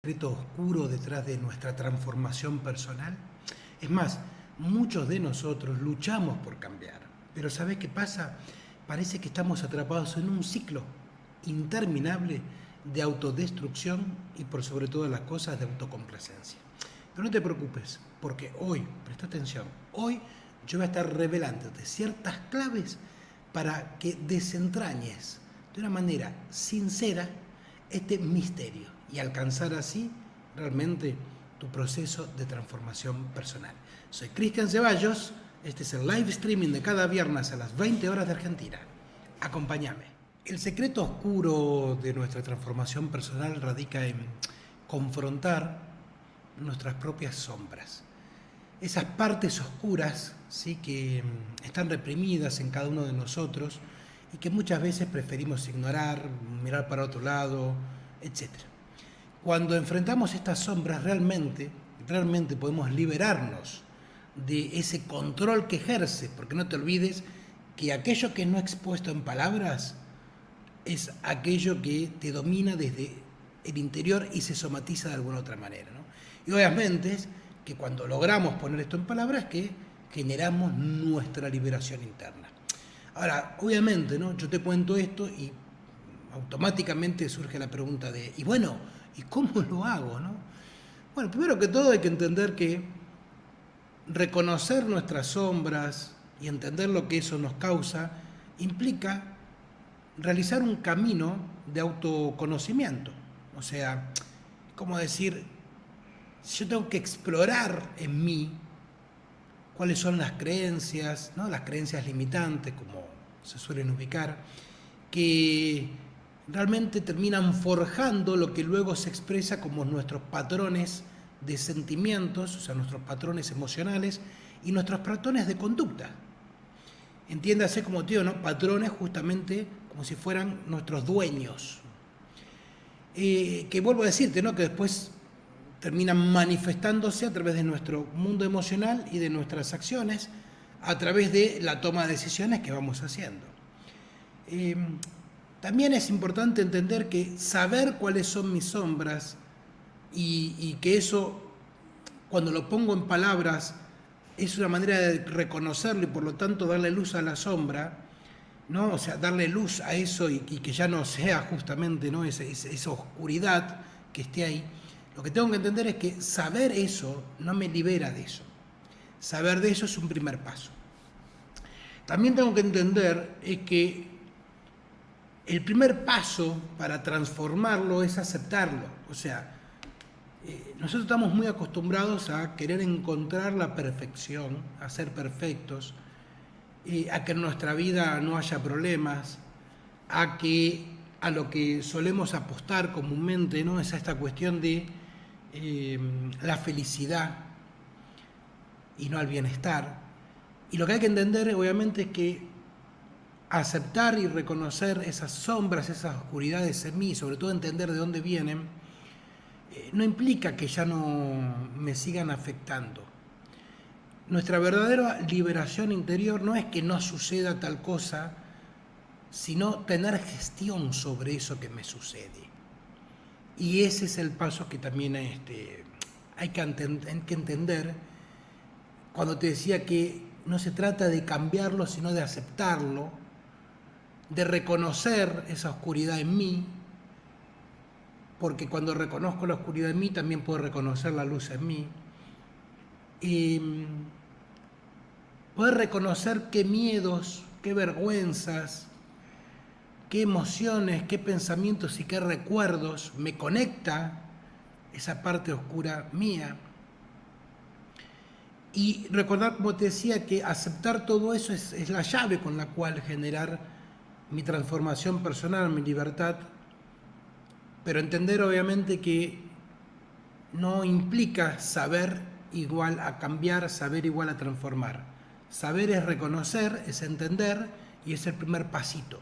secreto oscuro detrás de nuestra transformación personal? Es más, muchos de nosotros luchamos por cambiar, pero ¿sabes qué pasa? Parece que estamos atrapados en un ciclo interminable de autodestrucción y por sobre todas las cosas de autocomplacencia. Pero no te preocupes, porque hoy, presta atención, hoy yo voy a estar revelándote ciertas claves para que desentrañes de una manera sincera este misterio y alcanzar así realmente tu proceso de transformación personal. Soy Cristian Ceballos, este es el live streaming de cada viernes a las 20 horas de Argentina. Acompáñame. El secreto oscuro de nuestra transformación personal radica en confrontar nuestras propias sombras. Esas partes oscuras, ¿sí?, que están reprimidas en cada uno de nosotros y que muchas veces preferimos ignorar, mirar para otro lado, etc. Cuando enfrentamos estas sombras, realmente podemos liberarnos de ese control que ejerce, porque no te olvides que aquello que no expuesto en palabras es aquello que te domina desde el interior y se somatiza de alguna otra manera, ¿no? Y obviamente es que cuando logramos poner esto en palabras que generamos nuestra liberación interna. Ahora, obviamente, ¿no?, yo te cuento esto y automáticamente surge la pregunta de, y bueno, ¿y cómo lo hago, no? Bueno, primero que todo hay que entender que reconocer nuestras sombras y entender lo que eso nos causa implica realizar un camino de autoconocimiento. O sea, como decir, yo tengo que explorar en mí cuáles son las creencias, ¿no?, las creencias limitantes, como se suelen ubicar, que realmente terminan forjando lo que luego se expresa como nuestros patrones de sentimientos, o sea, nuestros patrones emocionales y nuestros patrones de conducta. Entiéndase como tío, ¿no?, patrones justamente como si fueran nuestros dueños. Que vuelvo a decirte, ¿no?, que después terminan manifestándose a través de nuestro mundo emocional y de nuestras acciones, a través de la toma de decisiones que vamos haciendo. También es importante entender que saber cuáles son mis sombras y que eso, cuando lo pongo en palabras, es una manera de reconocerlo y por lo tanto darle luz a la sombra, ¿no? O sea, darle luz a eso y que ya no sea justamente, ¿no?, esa oscuridad que esté ahí. Lo que tengo que entender es que saber eso no me libera de eso. Saber de eso es un primer paso. También tengo que entender es que el primer paso para transformarlo es aceptarlo. O sea, nosotros estamos muy acostumbrados a querer encontrar la perfección, a ser perfectos, a que en nuestra vida no haya problemas, a lo que solemos apostar comúnmente, ¿no?, es a esta cuestión de la felicidad y no al bienestar. Y lo que hay que entender, obviamente, es que aceptar y reconocer esas sombras, esas oscuridades en mí, sobre todo entender de dónde vienen, no implica que ya no me sigan afectando. Nuestra verdadera liberación interior no es que no suceda tal cosa, sino tener gestión sobre eso que me sucede. Y ese es el paso que también hay que entender cuando te decía que no se trata de cambiarlo, sino de aceptarlo, de reconocer esa oscuridad en mí, porque cuando reconozco la oscuridad en mí, también puedo reconocer la luz en mí. Y poder reconocer qué miedos, qué vergüenzas, qué emociones, qué pensamientos y qué recuerdos me conecta esa parte oscura mía. Y recordar, como te decía, que aceptar todo eso es la llave con la cual generar mi transformación personal, mi libertad, pero entender obviamente que no implica saber igual a cambiar, saber igual a transformar. Saber es reconocer, es entender y es el primer pasito.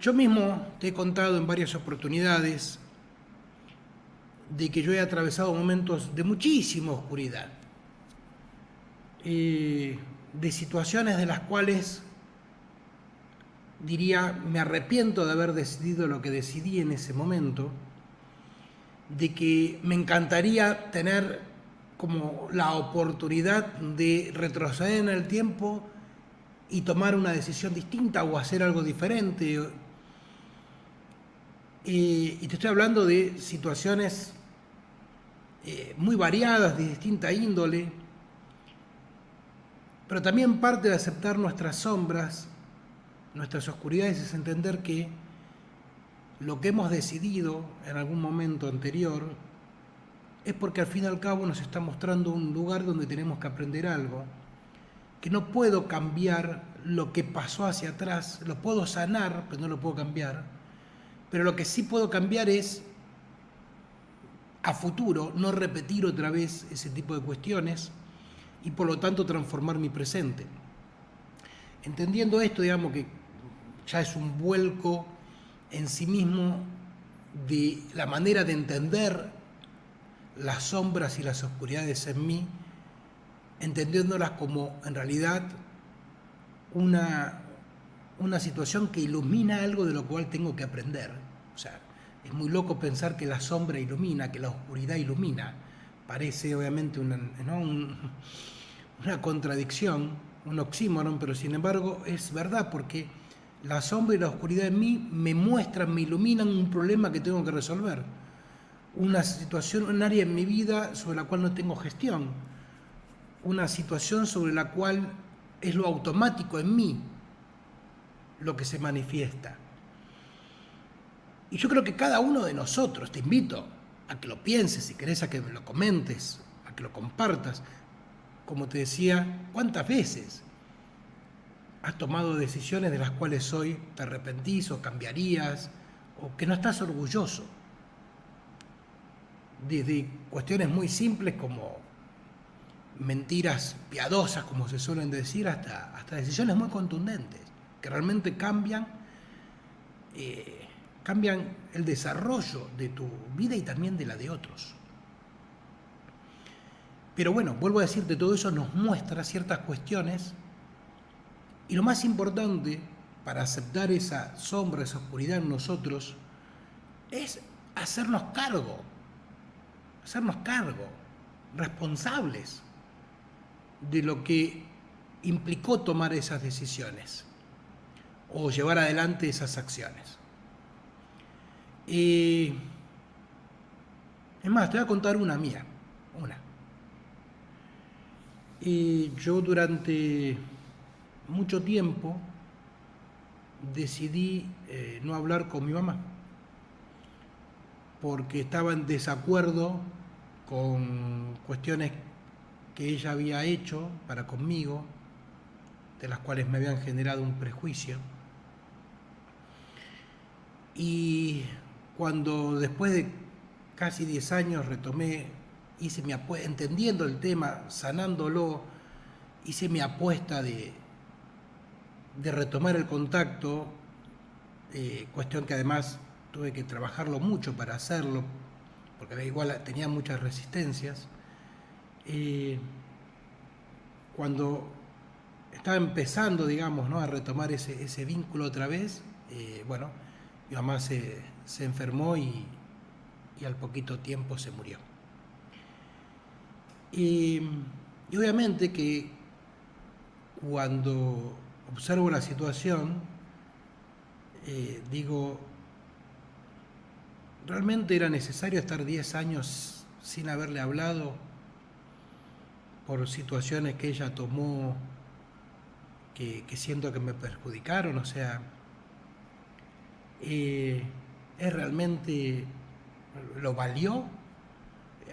Yo mismo te he contado en varias oportunidades de que yo he atravesado momentos de muchísima oscuridad, de situaciones de las cuales diría me arrepiento de haber decidido lo que decidí en ese momento, de que me encantaría tener como la oportunidad de retroceder en el tiempo y tomar una decisión distinta o hacer algo diferente. Y te estoy hablando de situaciones muy variadas, de distinta índole, pero también parte de aceptar nuestras sombras, nuestras oscuridades, es entender que lo que hemos decidido en algún momento anterior es porque al fin y al cabo nos está mostrando un lugar donde tenemos que aprender algo, que no puedo cambiar lo que pasó hacia atrás, lo puedo sanar, pero no lo puedo cambiar, pero lo que sí puedo cambiar es a futuro no repetir otra vez ese tipo de cuestiones y por lo tanto transformar mi presente. Entendiendo esto, digamos que ya es un vuelco en sí mismo de la manera de entender las sombras y las oscuridades en mí, entendiéndolas como en realidad una situación que ilumina algo de lo cual tengo que aprender. O sea, es muy loco pensar que la sombra ilumina, que la oscuridad ilumina. Parece obviamente una contradicción, un oxímoron, pero sin embargo es verdad, porque la sombra y la oscuridad en mí me muestran, me iluminan un problema que tengo que resolver, una situación, un área en mi vida sobre la cual no tengo gestión, una situación sobre la cual es lo automático en mí lo que se manifiesta. Y yo creo que cada uno de nosotros, te invito a que lo pienses, si querés a que lo comentes, a que lo compartas. Como te decía, ¿cuántas veces has tomado decisiones de las cuales hoy te arrepentís o cambiarías o que no estás orgulloso? Desde cuestiones muy simples como mentiras piadosas, como se suelen decir, hasta decisiones muy contundentes que realmente cambian el desarrollo de tu vida y también de la de otros. Pero bueno, vuelvo a decirte, todo eso nos muestra ciertas cuestiones y lo más importante para aceptar esa sombra, esa oscuridad en nosotros, es hacernos cargo, responsables de lo que implicó tomar esas decisiones o llevar adelante esas acciones. Y es más, te voy a contar una mía, una. Y yo durante mucho tiempo decidí no hablar con mi mamá porque estaba en desacuerdo con cuestiones que ella había hecho para conmigo, de las cuales me habían generado un prejuicio. Y cuando después de casi 10 años retomé, hice mi apuesta, entendiendo el tema, sanándolo, hice mi apuesta de retomar el contacto, cuestión que además tuve que trabajarlo mucho para hacerlo, porque igual tenía muchas resistencias. Cuando estaba empezando, digamos, ¿no?, a retomar ese vínculo otra vez, bueno, mi mamá se enfermó y al poquito tiempo se murió. Y obviamente que cuando observo la situación, digo, ¿realmente era necesario estar 10 años sin haberle hablado por situaciones que ella tomó que siento que me perjudicaron? O sea, ¿es realmente lo valió?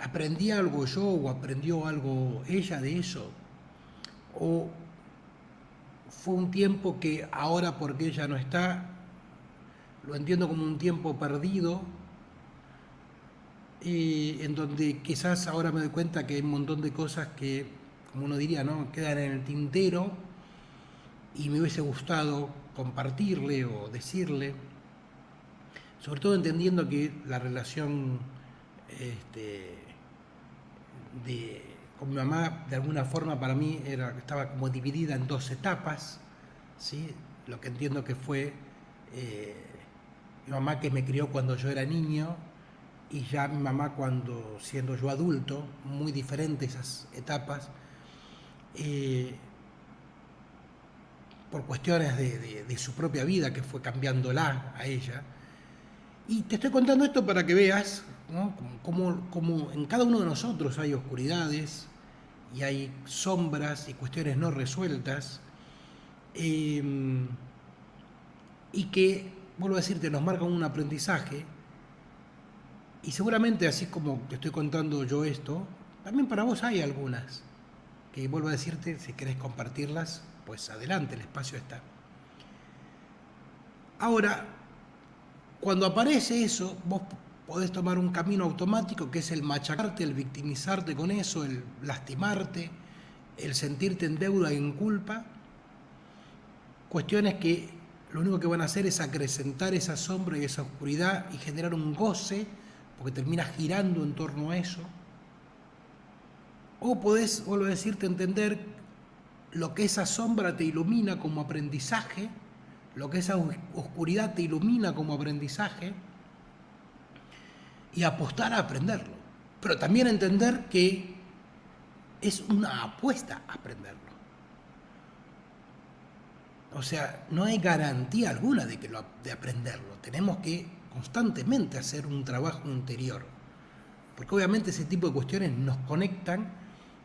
¿Aprendí algo yo o aprendió algo ella de eso? ¿O fue un tiempo que ahora, porque ella no está, lo entiendo como un tiempo perdido, en donde quizás ahora me doy cuenta que hay un montón de cosas que, como uno diría, ¿no?, quedan en el tintero y me hubiese gustado compartirle o decirle, sobre todo entendiendo que la relación con mi mamá de alguna forma para mí estaba como dividida en 2 etapas, ¿sí? Lo que entiendo que fue mi mamá, que me crió cuando yo era niño, y ya mi mamá cuando siendo yo adulto, muy diferente esas etapas, eh, por cuestiones de su propia vida que fue cambiándola a ella. Y te estoy contando esto para que veas, ¿no? Como en cada uno de nosotros hay oscuridades y hay sombras y cuestiones no resueltas, eh, y que, vuelvo a decirte, nos marcan un aprendizaje. Y seguramente, así como te estoy contando yo esto, también para vos hay algunas que, vuelvo a decirte, si querés compartirlas, pues adelante, el espacio está. Ahora, cuando aparece eso, vos podés tomar un camino automático que es el machacarte, el victimizarte con eso, el lastimarte, el sentirte en deuda y en culpa. Cuestiones que lo único que van a hacer es acrecentar esa sombra y esa oscuridad y generar un goce, porque terminas girando en torno a eso. O podés, vuelvo a decirte, entender lo que esa sombra te ilumina como aprendizaje, lo que esa oscuridad te ilumina como aprendizaje, y apostar a aprenderlo. Pero también entender que es una apuesta a aprenderlo. O sea, no hay garantía alguna de aprenderlo. Tenemos que constantemente hacer un trabajo interior. Porque obviamente ese tipo de cuestiones nos conectan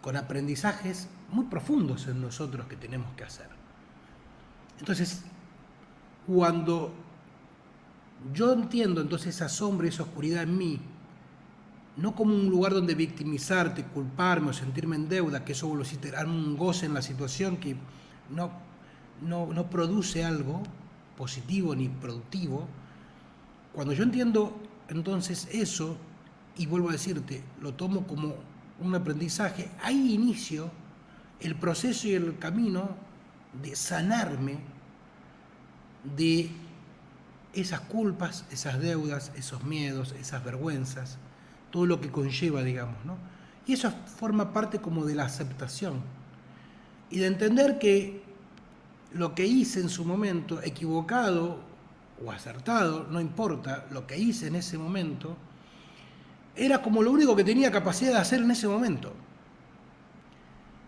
con aprendizajes muy profundos en nosotros que tenemos que hacer. Entonces, cuando yo entiendo entonces esa sombra, esa oscuridad en mí, no como un lugar donde victimizarte, culparme o sentirme en deuda, que eso, vuelvo a decir, te da un goce en la situación que no produce algo positivo ni productivo. Cuando yo entiendo entonces eso, y vuelvo a decirte, lo tomo como un aprendizaje, ahí inicio el proceso y el camino de sanarme de esas culpas, esas deudas, esos miedos, esas vergüenzas, todo lo que conlleva, digamos, ¿no? Y eso forma parte como de la aceptación y de entender que lo que hice en su momento, equivocado o acertado, no importa, lo que hice en ese momento, era como lo único que tenía capacidad de hacer en ese momento.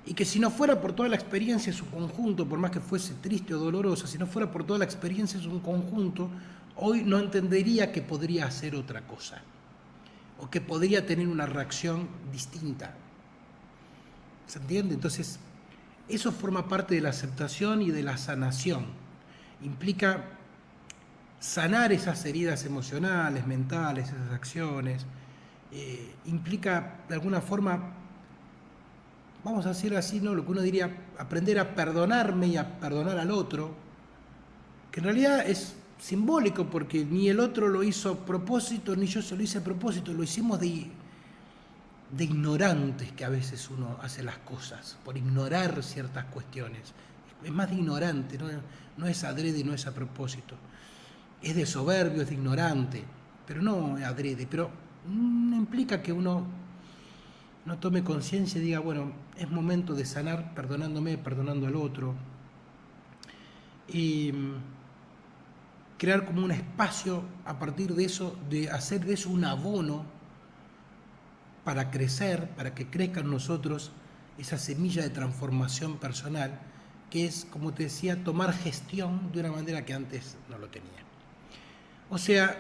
Y que si no fuera por toda la experiencia en su conjunto, por más que fuese triste o dolorosa, si no fuera por toda la experiencia en su conjunto, hoy no entendería que podría hacer otra cosa, o que podría tener una reacción distinta. ¿Se entiende? Entonces, eso forma parte de la aceptación y de la sanación. Implica sanar esas heridas emocionales, mentales, esas acciones. Implica, de alguna forma, vamos a decir así, ¿no? Lo que uno diría, aprender a perdonarme y a perdonar al otro, que en realidad es simbólico porque ni el otro lo hizo a propósito, ni yo se lo hice a propósito, lo hicimos de ignorantes, que a veces uno hace las cosas, por ignorar ciertas cuestiones. Es más de ignorante, no es adrede, no es a propósito. Es de soberbio, es de ignorante, pero no adrede. Pero implica que uno no tome conciencia y diga, bueno, es momento de sanar perdonándome, perdonando al otro. Y crear como un espacio a partir de eso, de hacer de eso un abono para crecer, para que crezca en nosotros esa semilla de transformación personal, que es, como te decía, tomar gestión de una manera que antes no lo tenía. O sea,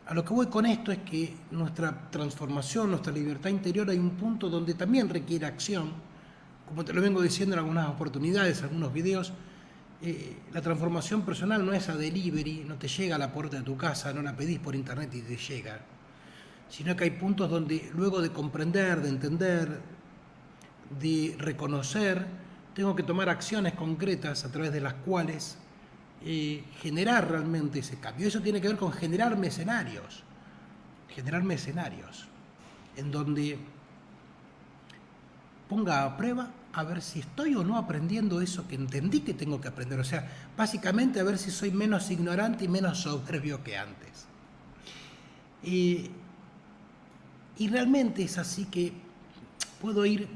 a lo que voy con esto es que nuestra transformación, nuestra libertad interior, hay un punto donde también requiere acción. Como te lo vengo diciendo en algunas oportunidades, algunos videos, la transformación personal no es a delivery, no te llega a la puerta de tu casa, no la pedís por internet y te llega, sino que hay puntos donde luego de comprender, de entender, de reconocer, tengo que tomar acciones concretas a través de las cuales generar realmente ese cambio. Eso tiene que ver con generarme escenarios en donde ponga a prueba a ver si estoy o no aprendiendo eso que entendí que tengo que aprender. O sea, básicamente a ver si soy menos ignorante y menos soberbio que antes. Y realmente es así que puedo ir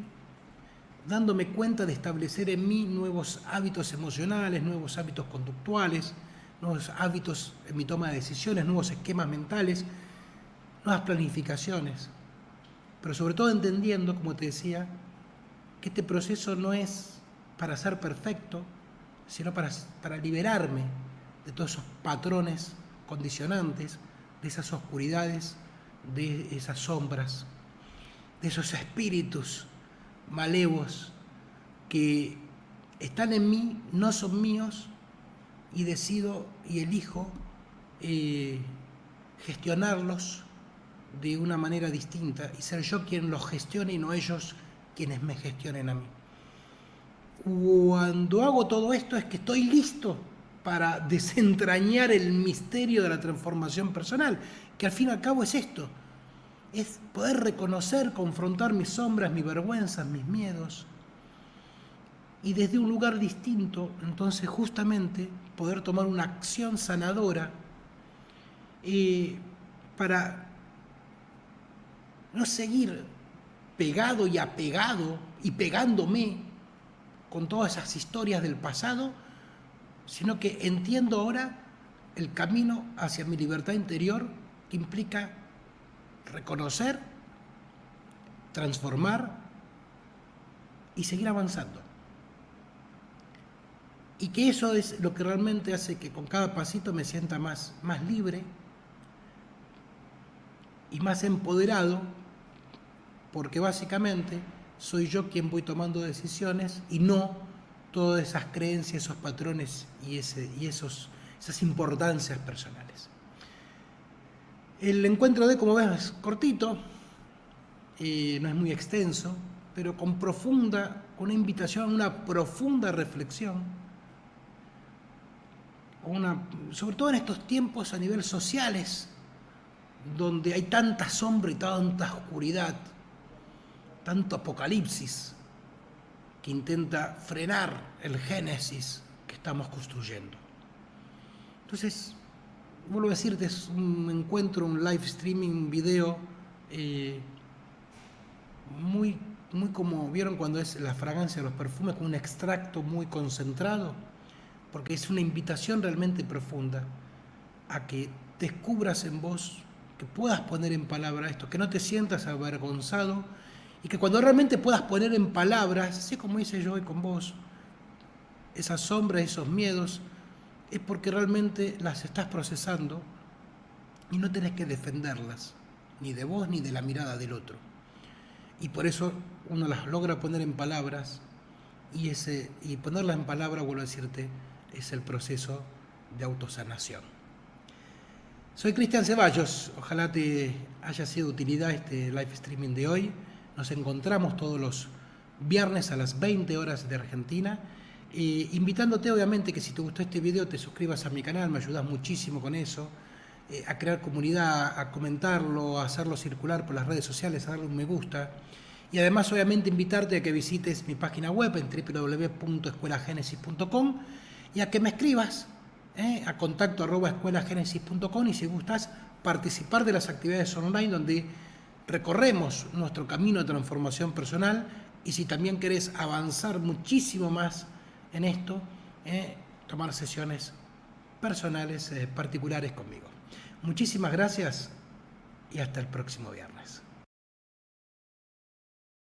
dándome cuenta de establecer en mí nuevos hábitos emocionales, nuevos hábitos conductuales, nuevos hábitos en mi toma de decisiones, nuevos esquemas mentales, nuevas planificaciones, pero sobre todo entendiendo, como te decía, que este proceso no es para ser perfecto, sino para liberarme de todos esos patrones condicionantes, de esas oscuridades, de esas sombras, de esos espíritus malevos que están en mí, no son míos, y decido y elijo gestionarlos de una manera distinta y ser yo quien los gestione y no ellos quienes me gestionen a mí. Cuando hago todo esto es que estoy listo para desentrañar el misterio de la transformación personal, que al fin y al cabo es esto, es poder reconocer, confrontar mis sombras, mis vergüenzas, mis miedos, y desde un lugar distinto, entonces justamente poder tomar una acción sanadora para no seguir pegado y apegado y pegándome con todas esas historias del pasado, sino que entiendo ahora el camino hacia mi libertad interior, que implica reconocer, transformar y seguir avanzando. Y que eso es lo que realmente hace que con cada pasito me sienta más libre y más empoderado, porque básicamente soy yo quien voy tomando decisiones y no todas esas creencias, esos patrones y esas importancias personales. El encuentro de, como ves, es cortito, no es muy extenso, pero con una invitación a una profunda reflexión, sobre todo en estos tiempos a nivel sociales, donde hay tanta sombra y tanta oscuridad, tanto apocalipsis, que intenta frenar el génesis que estamos construyendo. Entonces, vuelvo a decirte, es un encuentro, un live streaming, un video, muy como vieron cuando es la fragancia de los perfumes, con un extracto muy concentrado, porque es una invitación realmente profunda a que descubras en vos, que puedas poner en palabra esto, que no te sientas avergonzado y que cuando realmente puedas poner en palabras, así como hice yo hoy con vos, esas sombras, esos miedos, es porque realmente las estás procesando y no tenés que defenderlas, ni de vos ni de la mirada del otro. Y por eso uno las logra poner en palabras y ponerlas en palabras, vuelvo a decirte, es el proceso de autosanación. Soy Cristian Ceballos, ojalá te haya sido de utilidad este live streaming de hoy. Nos encontramos todos los viernes a las 20 horas de Argentina, invitándote obviamente que si te gustó este video te suscribas a mi canal, me ayudas muchísimo con eso, a crear comunidad, a comentarlo, a hacerlo circular por las redes sociales, a darle un me gusta. Y además obviamente invitarte a que visites mi página web en www.escuelagenesis.com y a que me escribas a contacto@escuelagenesis.com y si gustas participar de las actividades online donde recorremos nuestro camino de transformación personal y si también querés avanzar muchísimo más en esto, tomar sesiones personales, particulares conmigo. Muchísimas gracias y hasta el próximo viernes.